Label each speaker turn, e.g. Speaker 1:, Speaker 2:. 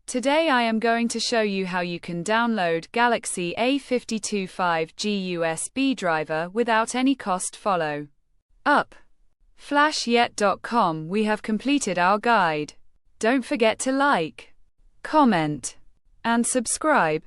Speaker 1: Today I am going to show you how you can download Galaxy A52 5G USB driver without any cost. Follow up. Flashyet.com. We have completed our guide. Don't forget to like, comment, and subscribe.